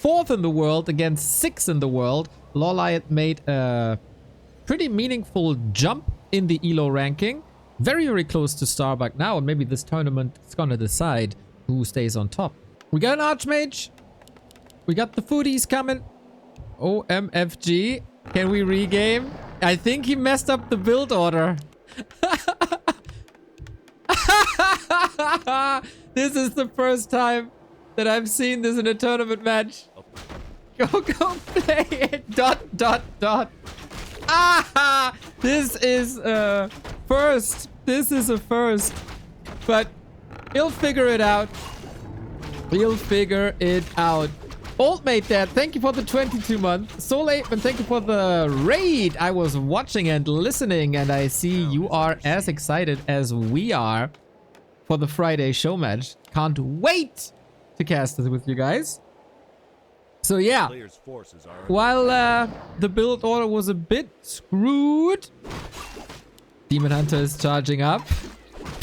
4th in the world against 6th in the world. LawLiet made a pretty meaningful jump in the ELO ranking. Very, very close to Starbuck now, and maybe this tournament is gonna decide who stays on top. We got an Archmage. We got the foodies coming. OMFG. Can we regame? I think he messed up the build order. This is the first time that I've seen this in a tournament match. Go play it. Dot. Ah! This is a first. This is a first. But he'll figure it out. We'll figure it out. Old Mate Dad, thank you for the 22 months. Soul Apeman, thank you for the raid. I was watching and listening, and I see you are as excited as we are for the Friday show match. Can't wait to cast it with you guys. So yeah, while the build order was a bit screwed, Demon Hunter is charging up.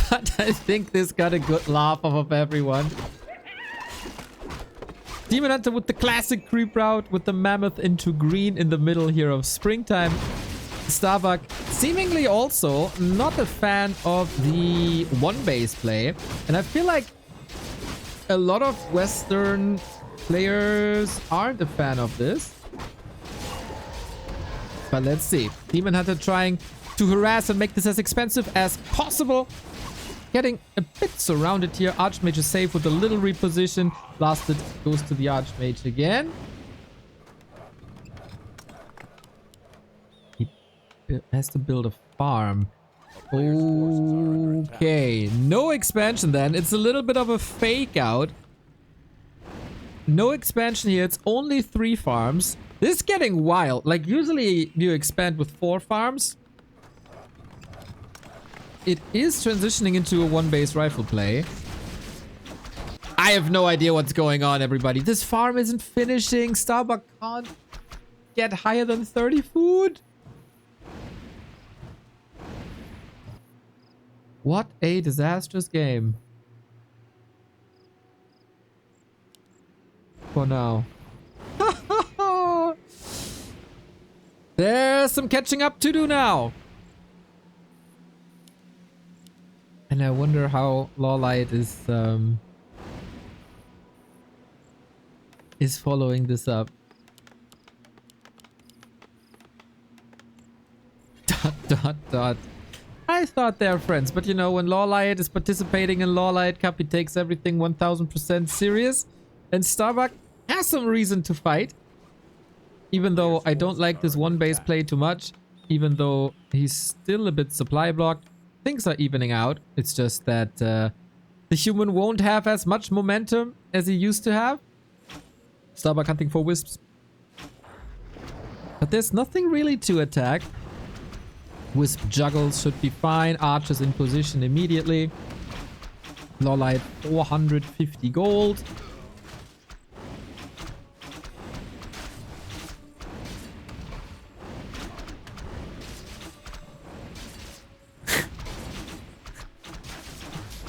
But I think this got a good laugh off of everyone. Demon Hunter with the classic creep route with the mammoth into green in the middle here of springtime. Starbuck seemingly also not a fan of the one base play. And I feel like a lot of Western players aren't a fan of this. But let's see. Demon Hunter trying to harass and make this as expensive as possible. Getting a bit surrounded here. Archmage is safe with a little reposition. Blasted goes to the Archmage again. He has to build a farm. Okay, no expansion then. It's a little bit of a fake out. No expansion here. It's only 3 farms. This is getting wild. Like usually you expand with 4 farms. It is transitioning into a one-base rifle play. I have no idea what's going on, everybody. This farm isn't finishing. Starbuck can't get higher than 30 food. What a disastrous game. For now. There's some catching up to do now. And I wonder how LawLiet is following this up. Dot. I thought they're friends, but you know, when LawLiet is participating in LawLiet Cup, he takes everything 1000% serious. And Starbuck has some reason to fight. Even though I don't like this one base play too much. Even though he's still a bit supply blocked. Things are evening out. It's just that the human won't have as much momentum as he used to have. Starbuck hunting for wisps. But there's nothing really to attack. Wisp juggles should be fine. Archers in position immediately. LawLiet 450 gold.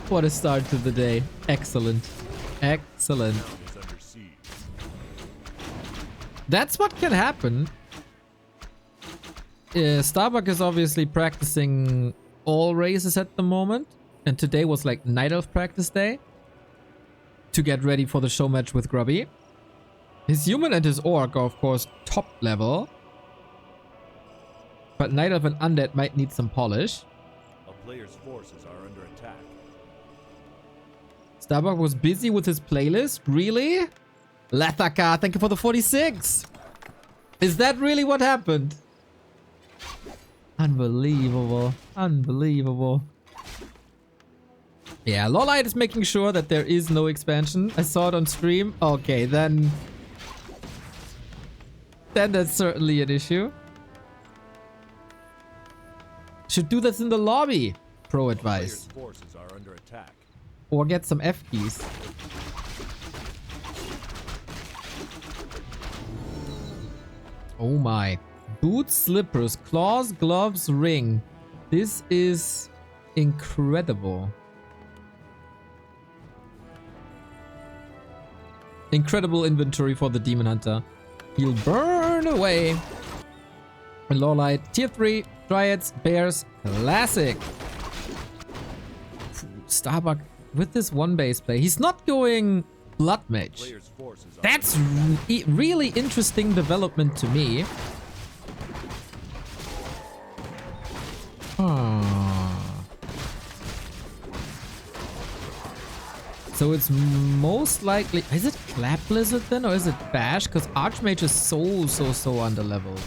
What a start to the day. Excellent. Excellent. That's what can happen. Starbuck is obviously practicing all races at the moment. And today was like Night Elf practice day. To get ready for the show match with Grubby. His human and his orc are of course top level. But Night Elf and Undead might need some polish. A player's forces are under attack. Starbuck was busy with his playlist? Really? Lathaka, thank you for the 46. Is that really what happened? Unbelievable. Unbelievable. Yeah, LawLiet is making sure that there is no expansion. I saw it on stream. Okay, then that's certainly an issue. Should do this in the lobby. Pro advice. Forces are under attack. Or get some F keys. Oh my. Boots, slippers, claws, gloves, ring. This is incredible. Incredible inventory for the Demon Hunter. He'll burn away. LawLiet, tier 3, Dryads, Bears, classic. Starbuck with this one base play. He's not going Blood Mage. Player's forces are That's really interesting development to me. So it's most likely... Is it Clap Blizzard then? Or is it Bash? Because Archmage is so underleveled.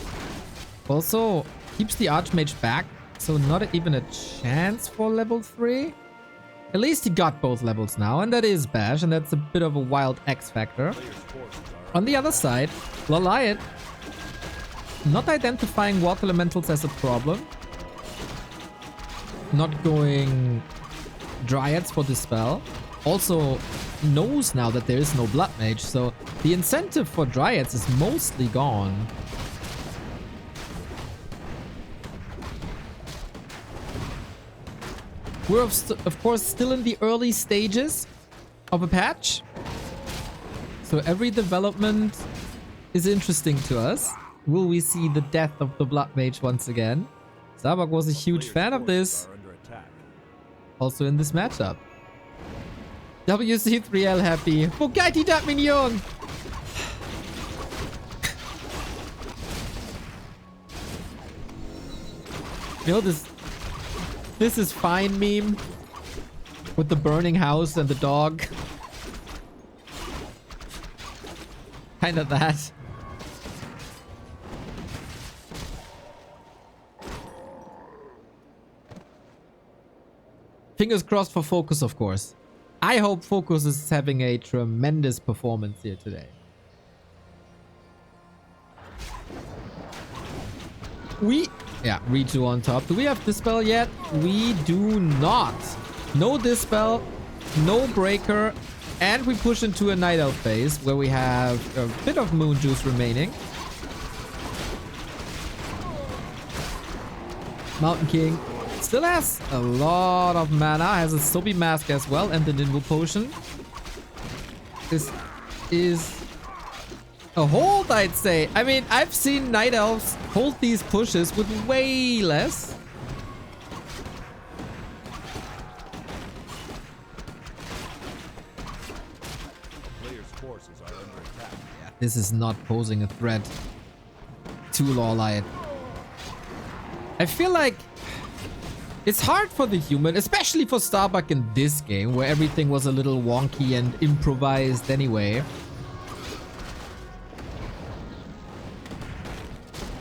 Also, keeps the Archmage back. So not even a chance for level 3. At least he got both levels now. And that is Bash. And that's a bit of a wild X factor. On the other side, LawLiet not identifying Water Elementals as a problem. Not going Dryads for Dispel. Also knows now that there is no Blood Mage, so the incentive for Dryads is mostly gone. We're of course still in the early stages of a patch, so every development is interesting to us. Will we see the death of the Blood Mage once again? Starbuck was a huge fan of this, also in this matchup. WC3L happy. Bugatti dat mignon. You know this is fine meme with the burning house and the dog. Kind of that. Fingers crossed for Focus, of course. I hope Focus is having a tremendous performance here today. Reju on top. Do we have Dispel yet? We do not. No Dispel, no Breaker, and we push into a Night Elf phase where we have a bit of Moon Juice remaining. Mountain King still has a lot of mana, has a Sobi Mask as well, and the Ninja Potion. This is a hold, I'd say. I mean, I've seen Night Elves hold these pushes with way less. Player's forces are under attack. Yeah, this is not posing a threat to LawLiet. I feel like it's hard for the human, especially for Starbuck in this game, where everything was a little wonky and improvised anyway.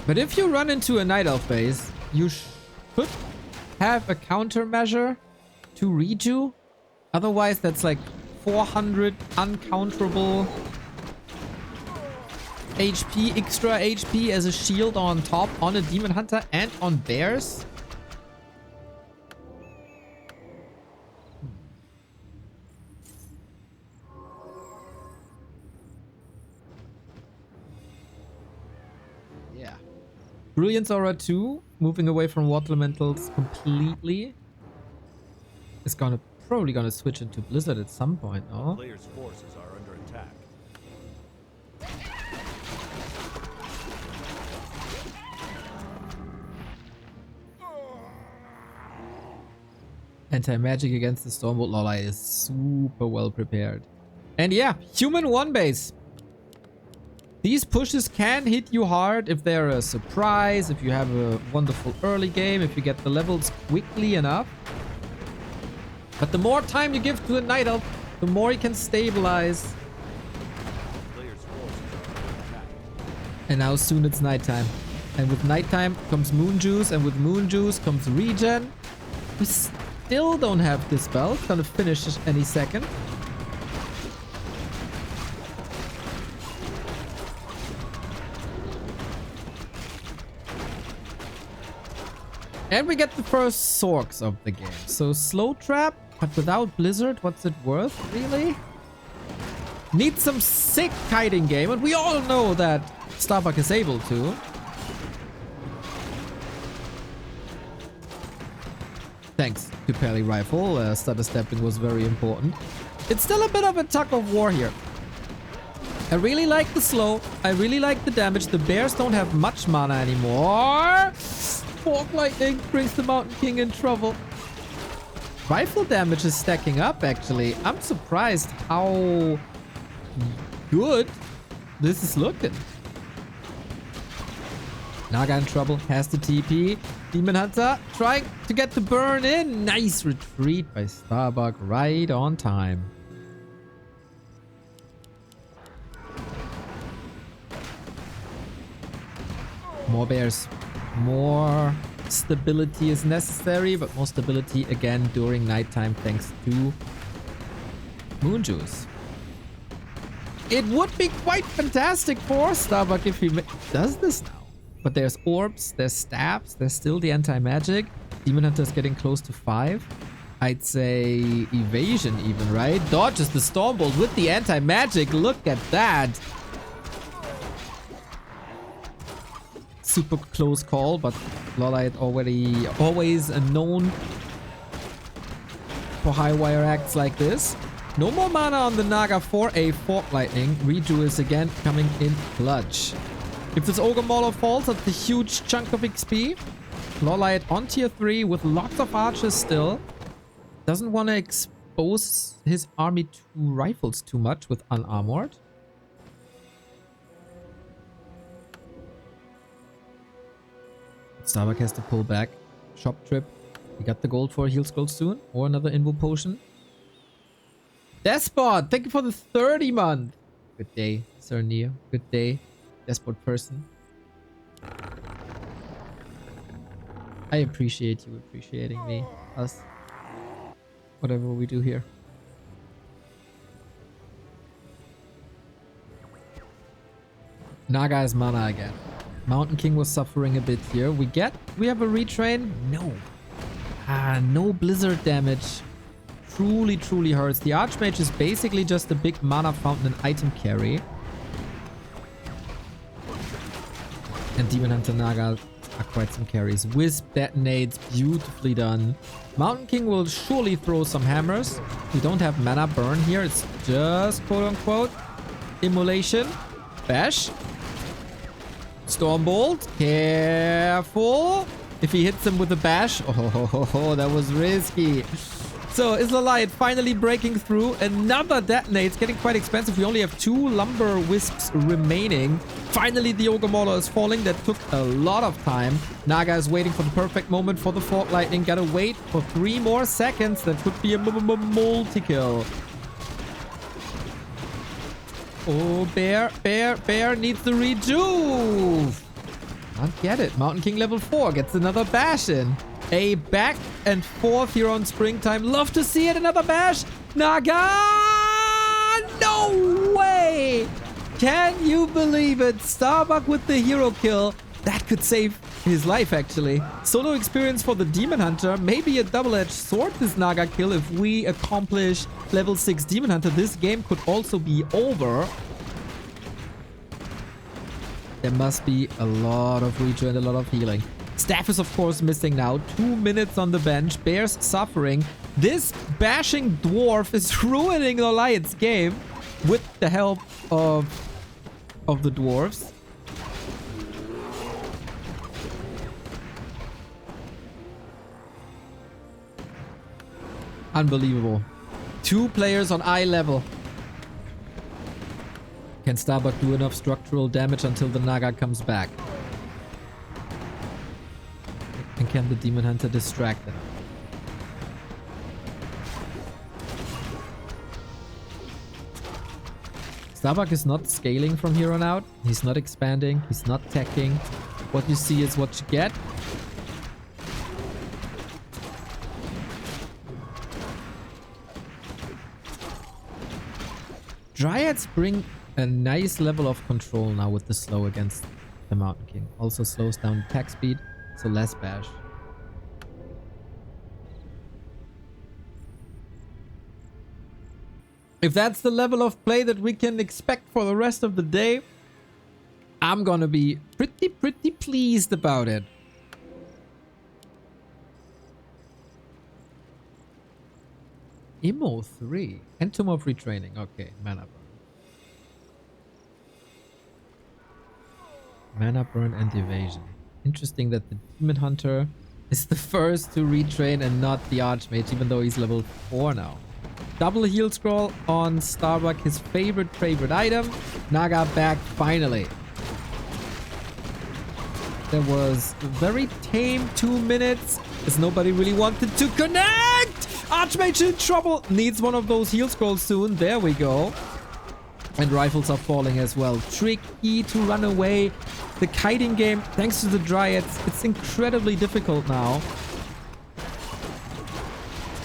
But if you run into a Night Elf phase, you should have a countermeasure to Reju. Otherwise, that's like 400 uncounterable HP, extra HP as a shield on top on a Demon Hunter and on Bears. Yeah. Brilliance Aura 2, moving away from Water Elementals completely. Is probably gonna switch into Blizzard at some point, no? Player's forces are under attack. Anti-magic against the Stormbolt LawLiet is super well prepared. And yeah, human one base. These pushes can hit you hard if they're a surprise, if you have a wonderful early game, if you get the levels quickly enough. But the more time you give to a Night Elf, the more he can stabilize. Player's forces are under attack. And now soon it's nighttime. And with nighttime comes Moon Juice, and with Moon Juice comes regen. We still don't have Dispel. It's gonna finish any second. And we get the first Sorks of the game. So Slow Trap, but without Blizzard, what's it worth, really? Need some sick kiting game, and we all know that Starbuck is able to. Thanks to Pally Rifle, stutter stepping was very important. It's still a bit of a tug of war here. I really like the slow. I really like the damage. The bears don't have much mana anymore. Fork Lightning brings the Mountain King in trouble. Rifle damage is stacking up, actually. I'm surprised how good this is looking. Naga in trouble. Has the TP. Demon Hunter trying to get the burn in. Nice retreat by Starbuck. Right on time. More bears. More stability is necessary, but more stability again during nighttime thanks to Moon Juice. It would be quite fantastic for Starbuck if he does this now. But there's orbs, there's stabs, there's still the anti-magic. Demon Hunter is getting close to 5. I'd say evasion even, right? Dodges the Stormbolt with the anti-magic. Look at that. Super close call, but LawLiet always known for high wire acts like this. No more mana on the Naga for a Fork Lightning. Redo is again coming in clutch. If this Ogre Mauler falls, that's a huge chunk of XP. LawLiet on tier 3 with lots of archers still. Doesn't want to expose his army to rifles too much with unarmored. Starbuck has to pull back. Shop trip. We got the gold for a heal scroll soon. Or another invo potion. Despot! Thank you for the 30 month. Good day, Sir Neo. Good day, Despot person. I appreciate you appreciating me. Us. Whatever we do here. Naga is mana again. Mountain King was suffering a bit here. We have a retrain? No. No blizzard damage. Truly hurts. The Archmage is basically just a big mana fountain and item carry. And Demon Hunter Naga are quite some carries. Wisp detonates, beautifully done. Mountain King will surely throw some hammers. We don't have mana burn here. It's just quote-unquote immolation. Bash. Stormbolt. Careful. If he hits him with a bash. Oh, that was risky. So is LawLiet finally breaking through? Another detonate. It's getting quite expensive. We only have 2 lumber wisps remaining. Finally, the Ogre Mauler is falling. That took a lot of time. Naga is waiting for the perfect moment for the Fork Lightning. Gotta wait for 3 more seconds. That could be a multi-kill. Oh, Bear needs the rejuve. Can't get it. Mountain King level 4 gets another bash in. A back and forth here on Springtime. Love to see it. Another bash. Naga! No way! Can you believe it? Starbuck with the hero kill. That could save his life, actually. Solo experience for the Demon Hunter. Maybe a double-edged sword, this Naga kill. If we accomplish level 6 Demon Hunter, this game could also be over. There must be a lot of rejo and a lot of healing. Staff is, of course, missing now. 2 minutes on the bench. Bears suffering. This bashing dwarf is ruining LawLiet's game with the help of the dwarves. Unbelievable. 2 players on eye level. Can Starbuck do enough structural damage until the Naga comes back? And can the Demon Hunter distract them? Starbuck is not scaling from here on out. He's not expanding. He's not teching. What you see is what you get. Dryads bring a nice level of control now with the slow against the Mountain King. Also slows down attack speed, so less bash. If that's the level of play that we can expect for the rest of the day, I'm gonna be pretty pleased about it. Immo 3. And Tomb of Retraining. Okay, mana burn. Mana burn and evasion. Interesting that the Demon Hunter is the first to retrain and not the Archmage, even though he's level 4 now. Double heal scroll on Starbuck, his favorite item. Naga back finally. There was a very tame 2 minutes as nobody really wanted to connect. Archmage in trouble. Needs one of those heal scrolls soon. There we go. And rifles are falling as well. Tricky to run away. The kiting game, thanks to the Dryads, it's incredibly difficult now.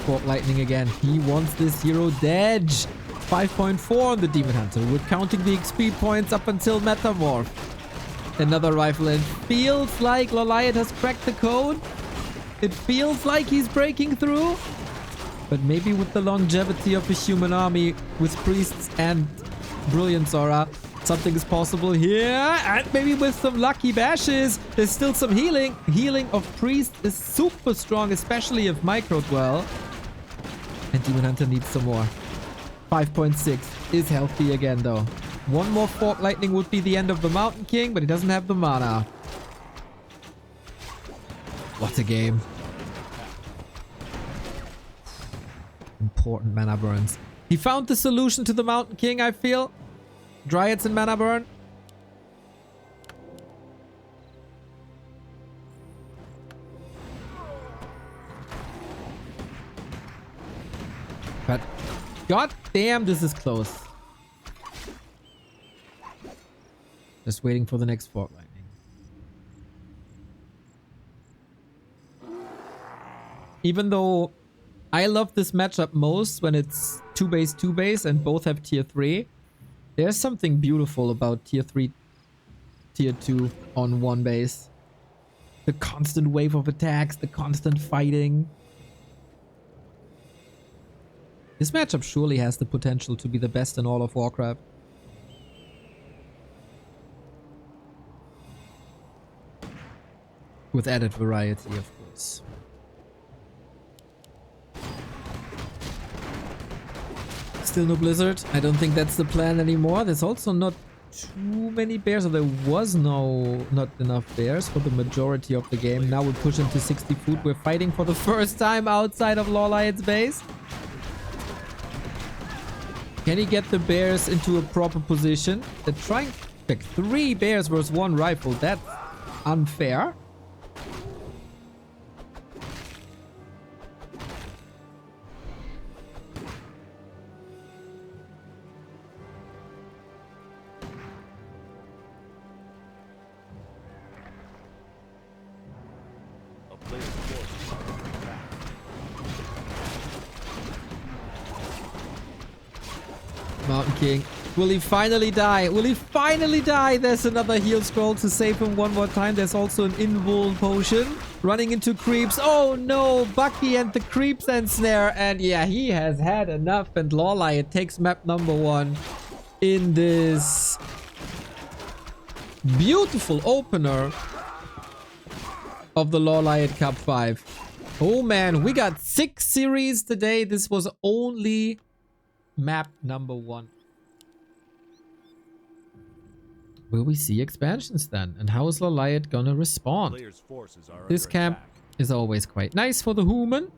Fork Lightning again. He wants this hero dead. 5.4 on the Demon Hunter. We're counting the XP points up until Metamorph. Another rifle, and feels like LawLiet has cracked the code. It feels like he's breaking through. But maybe with the longevity of a human army with priests and Brilliance Aura, something is possible here. And maybe with some lucky bashes, there's still some healing. Healing of priest is super strong, especially if micro dwell. And Demon Hunter needs some more. 5.6 is healthy again though. One more Fork Lightning would be the end of the Mountain King, but he doesn't have the mana. What a game. Important mana burns. He found the solution to the Mountain King, I feel. Dryads and mana burn. But god damn, this is close. Just waiting for the next Fork Lightning. Even though I love this matchup most when it's 2 base, 2 base and both have tier 3. There's something beautiful about tier 3, tier 2 on 1 base. The constant wave of attacks, the constant fighting. This matchup surely has the potential to be the best in all of Warcraft. With added variety, of course. Still no Blizzard. I don't think that's the plan anymore. There's also not too many bears, or there was not enough bears for the majority of the game. Now we're pushing to 60 food. We're fighting for the first time outside of LawLiet's base. Can he get the bears into a proper position? They're trying to pick 3 bears versus 1 rifle. That's unfair. Mountain King. Will he finally die? Will he finally die? There's another heal scroll to save him one more time. There's also an invul potion. Running into creeps. Oh no! Bucky and the creeps and snare. And yeah, he has had enough. And LawLiet takes map number 1 in this beautiful opener of the LawLiet Cup 5. Oh man, we got 6 series today. This was only map number 1. Will we see expansions then? And how is LawLiet gonna respond? This camp is always quite nice for the human.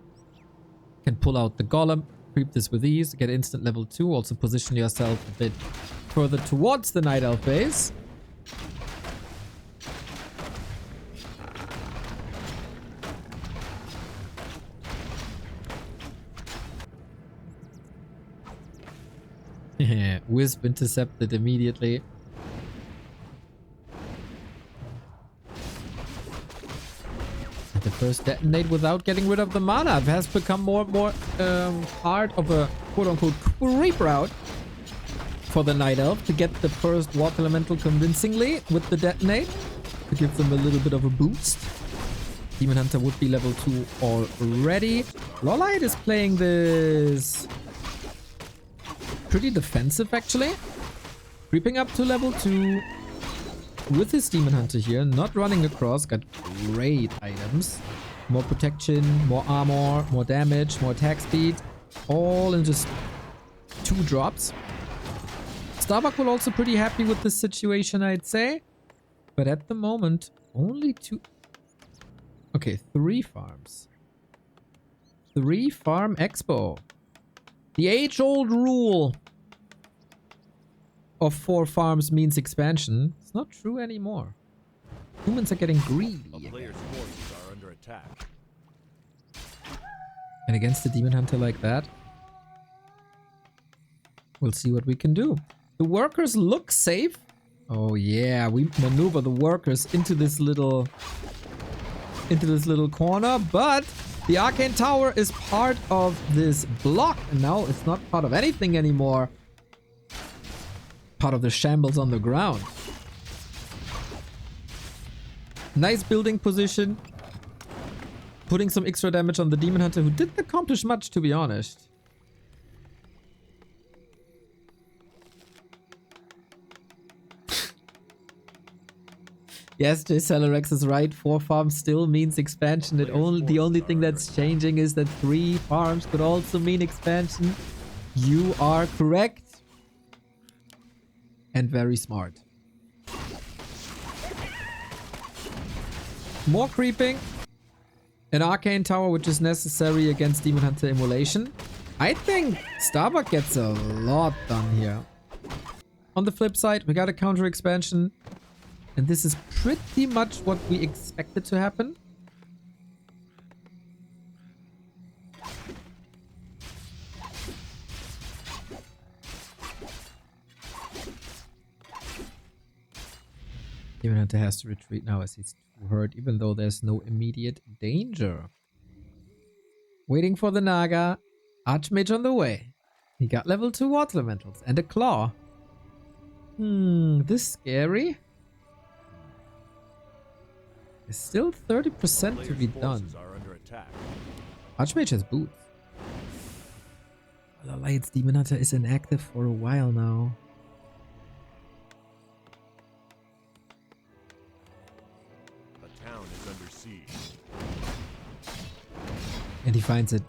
Can pull out the golem, creep this with ease, get instant level 2. Also position yourself a bit further towards the Night Elf base. Wisp intercepted immediately. And the first detonate without getting rid of the mana has become more and more part of a quote-unquote creep route for the Night Elf to get the first Water Elemental convincingly with the detonate to give them a little bit of a boost. Demon Hunter would be level 2 already. LawLiet is playing this pretty defensive actually. Creeping up to level 2 with his Demon Hunter here, not running across, got great items. More protection, more armor, more damage, more attack speed, all in just 2 drops. Starbuck will also pretty happy with this situation, I'd say. But at the moment, only 2... Okay, 3 farms. 3 farm expo. The age-old rule of 4 farms means expansion. It's not true anymore. Humans are getting greedy A again. player's forces are under attack. And against a demon hunter like that, we'll see what we can do. The workers look safe. Oh yeah, we maneuver the workers into this little corner, but the arcane tower is part of this block, and now it's not part of anything anymore. Part of the shambles on the ground. Nice building position. Putting some extra damage on the demon hunter, who didn't accomplish much, to be honest. Yes, J. Celerex is right. 4 farms still means expansion. The only thing that's changing is that 3 farms could also mean expansion. You are correct. And very smart. More creeping. An arcane tower, which is necessary against Demon Hunter immolation. I think Starbuck gets a lot done here. On the flip side, we got a counter expansion. And this is pretty much what we expected to happen. Demon Hunter has to retreat now as he's too hurt, even though there's no immediate danger. Waiting for the Naga. Archmage on the way. He got level 2 water elementals and a claw. This scary. There's still 30% to be done. Archmage has boots. LawLiet's Demon Hunter is inactive for a while now. The town is under siege. And he finds it.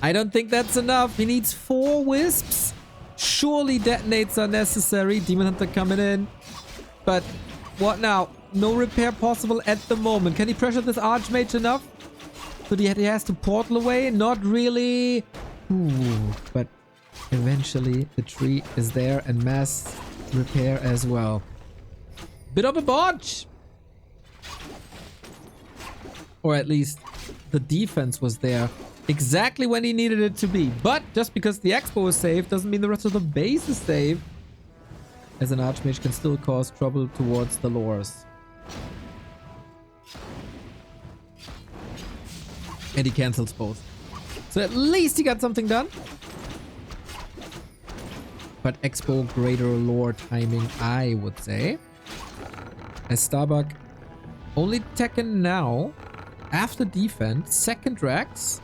I don't think that's enough. He needs 4 wisps. Surely detonates are necessary. Demon Hunter coming in. But what now? No repair possible at the moment. Can he pressure this Archmage enough? So he has to portal away? Not really. Ooh, but eventually the tree is there and mass repair as well. Bit of a botch. Or at least the defense was there exactly when he needed it to be. But just because the expo is safe doesn't mean the rest of the base is safe. As an Archmage can still cause trouble towards the lores. And he cancels both. So at least he got something done. But expo greater lore timing, I would say. As Starbuck only taken now. After defense, second Rax.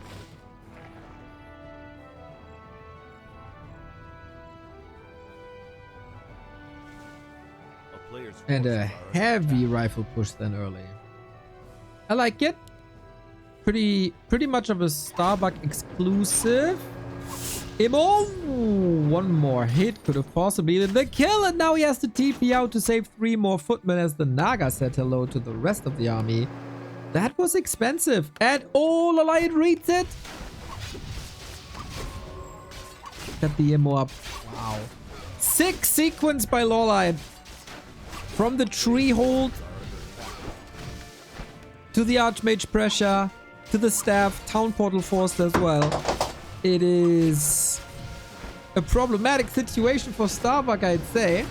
And a heavy rifle push then early. I like it. Pretty much of a Starbuck exclusive. Immo! One more hit could have possibly been the kill, and now he has to TP out to save 3 more footmen as the Naga said hello to the rest of the army. That was expensive. And oh, LawLiet reads it. Got the Immo up. Wow. 6 sequence by LawLiet. From the tree hold to the Archmage pressure to the staff, town portal forced as well. It is a problematic situation for Starbuck, I'd say.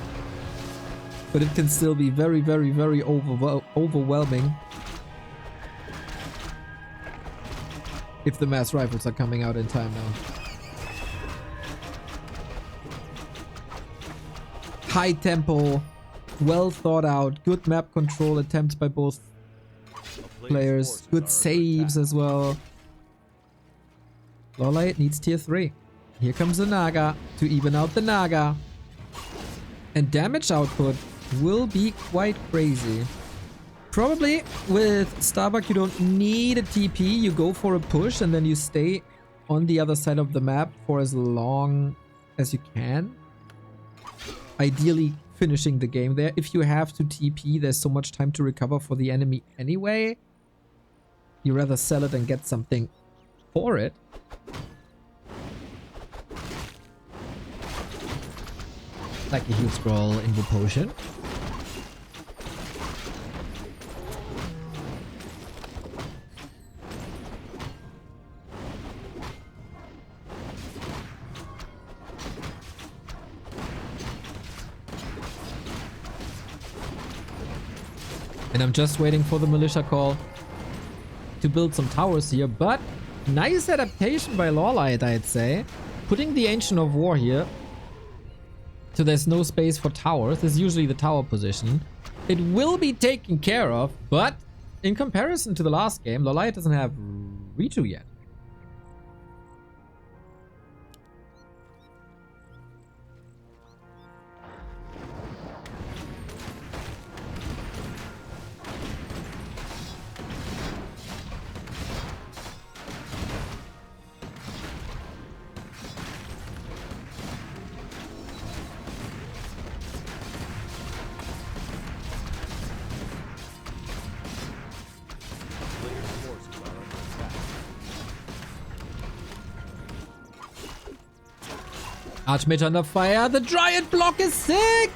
But it can still be very, very, very overwhelming. If the mass rifles are coming out in time now. High tempo. Well thought out, good map control attempts by both players, good saves as well. LawLiet needs tier 3. Here comes the Naga to even out the Naga. And damage output will be quite crazy. Probably with Starbuck you don't need a TP, you go for a push and then you stay on the other side of the map for as long as you can. Ideally finishing the game there. If you have to TP, there's so much time to recover for the enemy anyway. You rather sell it and get something for it. Like a heal scroll, invo potion. And I'm just waiting for the militia call to build some towers here, but nice adaptation by LawLiet, I'd say. Putting the Ancient of War here, so there's no space for towers. This is usually the tower position. It will be taken care of, but in comparison to the last game, LawLiet doesn't have Ritu yet. Archmage under fire. The Dryad block is sick!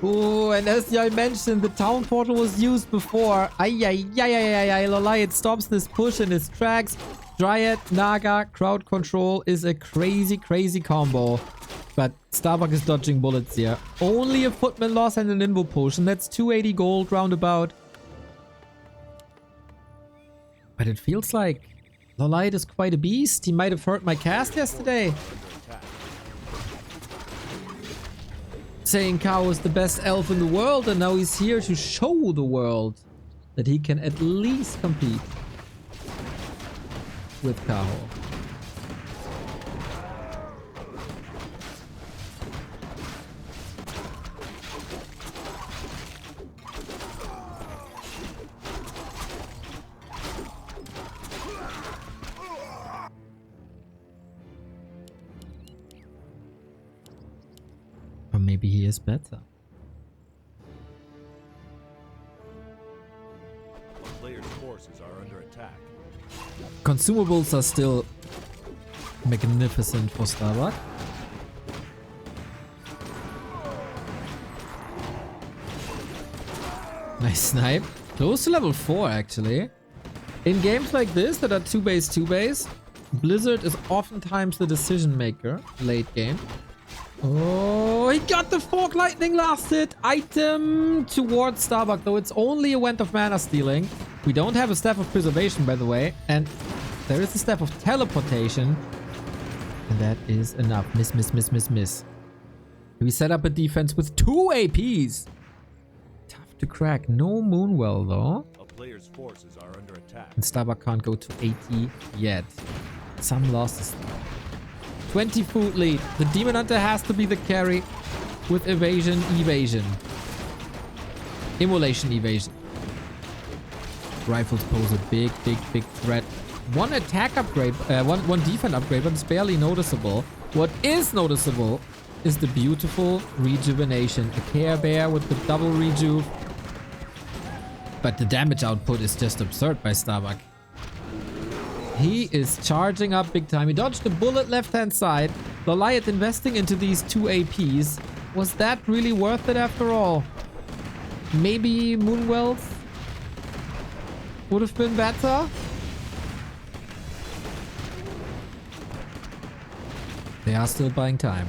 Ooh, and as I mentioned, the town portal was used before. LawLiet stops this push in its tracks. Dryad, Naga, crowd control is a crazy, crazy combo. But Starbuck is dodging bullets here. Only a footman loss and an invo potion. That's 280 gold roundabout. But it feels like LawLiet is quite a beast. He might have heard my cast yesterday, saying Kao is the best elf in the world, and now he's here to show the world that he can at least compete with Kao. Or maybe he is better. A player's forces are under attack. Consumables are still magnificent for Starbuck. Nice snipe. Close to level 4 actually. In games like this that are 2-base, 2-base, Blizzard is oftentimes the decision maker late game. Oh, he got the Fork Lightning last hit. Item towards Starbuck, though it's only a Went of Mana stealing. We don't have a Staff of Preservation, by the way. And there is a Staff of Teleportation. And that is enough. Miss, miss, miss, miss, miss. We set up a defense with 2 APs. Tough to crack. No Moonwell, though. A player's forces are under attack. And Starbuck can't go to 80 yet. Some losses. 20 food lead. The Demon Hunter has to be the carry with evasion, evasion. Immolation, evasion. Rifles pose a big, big, big threat. One attack upgrade, one defense upgrade, but it's barely noticeable. What is noticeable is the beautiful rejuvenation. A Care Bear with the double rejuve. But the damage output is just absurd by Starbuck. He is charging up big time. He dodged a bullet left-hand side. LawLiet investing into these 2 APs. Was that really worth it after all? Maybe Moonwells would have been better. They are still buying time.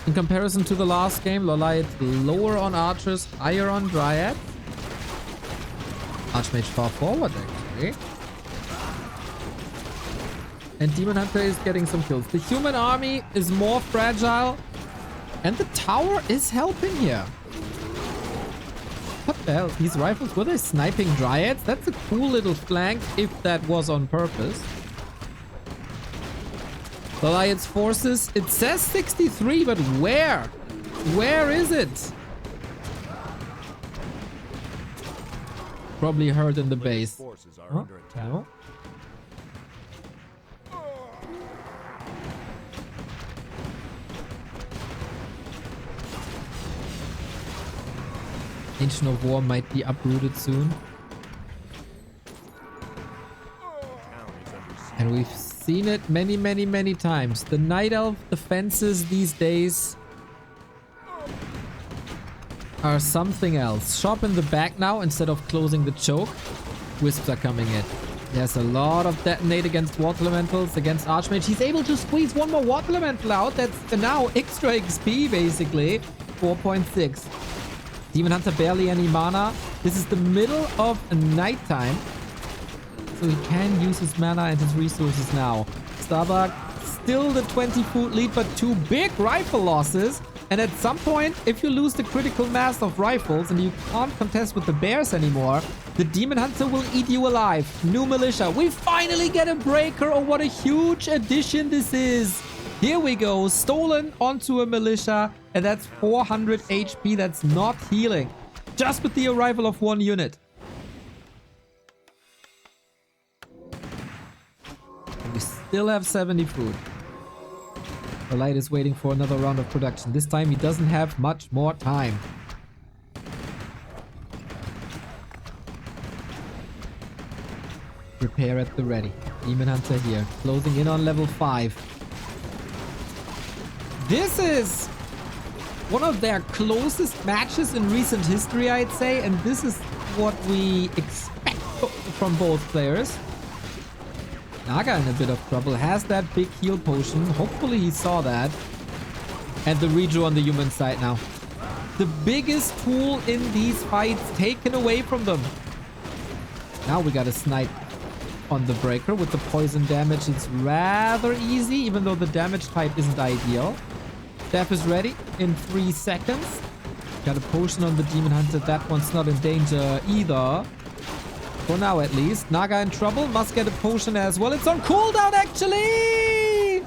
In comparison to the last game, LawLiet lower on archers, higher on Dryad. Archmage far forward, actually. And Demon Hunter is getting some kills. The human army is more fragile. And the tower is helping here. What the hell? These rifles, were they sniping Dryads? That's a cool little flank, if that was on purpose. LawLiet's forces, it says 63, but where? Where is it? Probably hurt in the base. Forces are under attack. No. Ancient of War might be uprooted soon. And we've seen it many, many, many times. The Night Elf defenses these days are something else. Shop in the back now instead of closing the choke. Wisps are coming in. There's a lot of detonate against Water Elementals, against Archmage. He's able to squeeze one more Water Elemental out. That's now extra XP, basically. 4.6. Demon Hunter barely any mana. This is the middle of nighttime. So he can use his mana and his resources now. Starbuck, still the 20-foot lead, but 2 big rifle losses. And at some point, if you lose the critical mass of rifles and you can't contest with the bears anymore, the Demon Hunter will eat you alive. New Militia. We finally get a breaker. Oh, what a huge addition this is. Here we go. Stolen onto a Militia. And that's 400 HP. That's not healing. Just with the arrival of 1 unit. And we still have 70 food. LawLiet is waiting for another round of production. This time he doesn't have much more time. Prepare at the ready. Demon Hunter here. Closing in on level 5. This is one of their closest matches in recent history, I'd say. And this is what we expect from both players. Naga in a bit of trouble. Has that big heal potion. Hopefully he saw that. And the redraw on the human side now. The biggest tool in these fights taken away from them. Now we got a snipe on the breaker with the poison damage. It's rather easy, even though the damage type isn't ideal. Staff is ready in 3 seconds. Got a potion on the Demon Hunter. That one's not in danger either. For now, at least. Naga in trouble. Must get a potion as well. It's on cooldown, actually!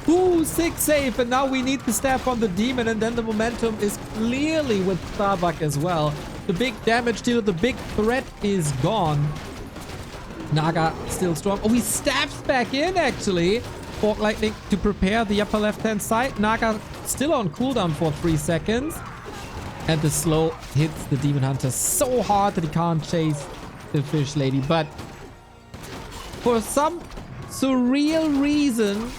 Ooh, 6 save. And now we need the staff on the demon. And then the momentum is clearly with Starbuck as well. The big damage deal, the big threat is gone. Naga still strong. Oh, he stabs back in, actually. Fork Lightning to prepare the upper left-hand side. Naga still on cooldown for 3 seconds. And the slow hits the Demon Hunter so hard that he can't chase the fish lady. But for some surreal reason,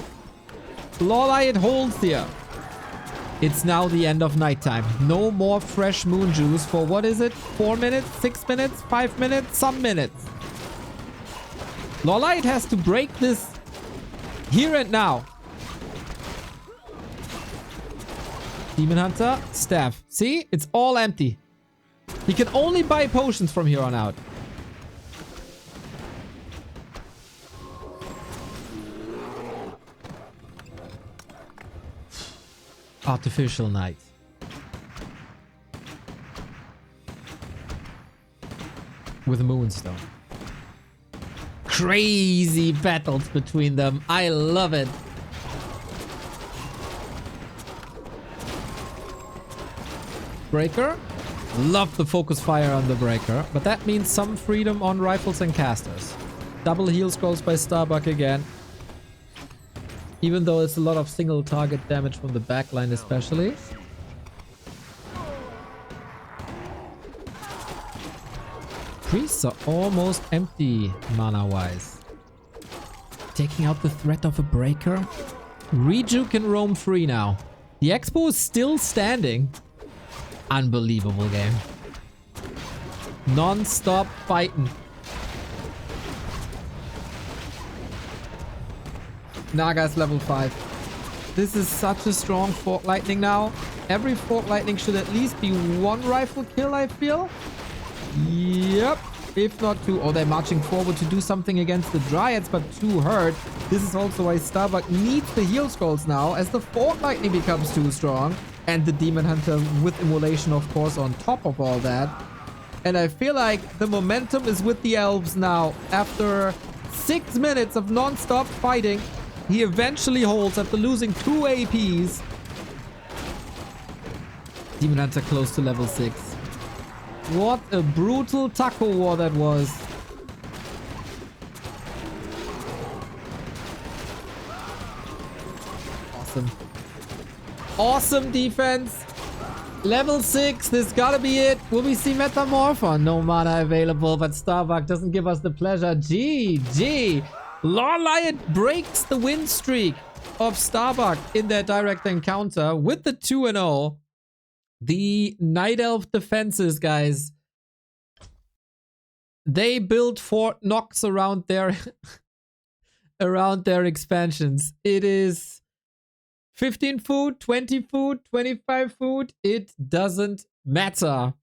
LawLiet holds here. It's now the end of nighttime. No more fresh moon juice for, what is it? 4 minutes? 6 minutes? 5 minutes? Some minutes. LawLiet has to break this here and now. Demon Hunter, staff. See? It's all empty. He can only buy potions from here on out. Artificial night. With a moonstone. Crazy battles between them. I love it. Breaker. Love the focus fire on the breaker. But that means some freedom on rifles and casters. Double heal scrolls by Starbuck again. Even though it's a lot of single target damage from the backline especially. Priests are almost empty mana-wise. Taking out the threat of a breaker. Reju can roam free now. The Expo is still standing. Unbelievable game. Non-stop fighting. Naga's level 5. This is such a strong Fork Lightning now. Every Fork Lightning should at least be 1 rifle kill, I feel. Yep. If not 2. Oh, they're marching forward to do something against the Dryads, but 2 hurt. This is also why Starbuck needs the heal scrolls now, as the Fork Lightning becomes too strong. And the Demon Hunter with Immolation, of course, on top of all that. And I feel like the momentum is with the elves now. After 6 minutes of non-stop fighting, he eventually holds after losing 2 APs. Demon Hunter close to level 6. What a brutal taco war that was. Awesome. Awesome defense. Level 6, this gotta be it. Will we see Metamorpho? No mana available, but Starbuck doesn't give us the pleasure. GG. LawLiet breaks the win streak of Starbuck in their direct encounter with the 2-0. The Night Elf defenses, guys. They built Fort Knox around their around their expansions. It is 15 food, 20 food, 25 food. It doesn't matter.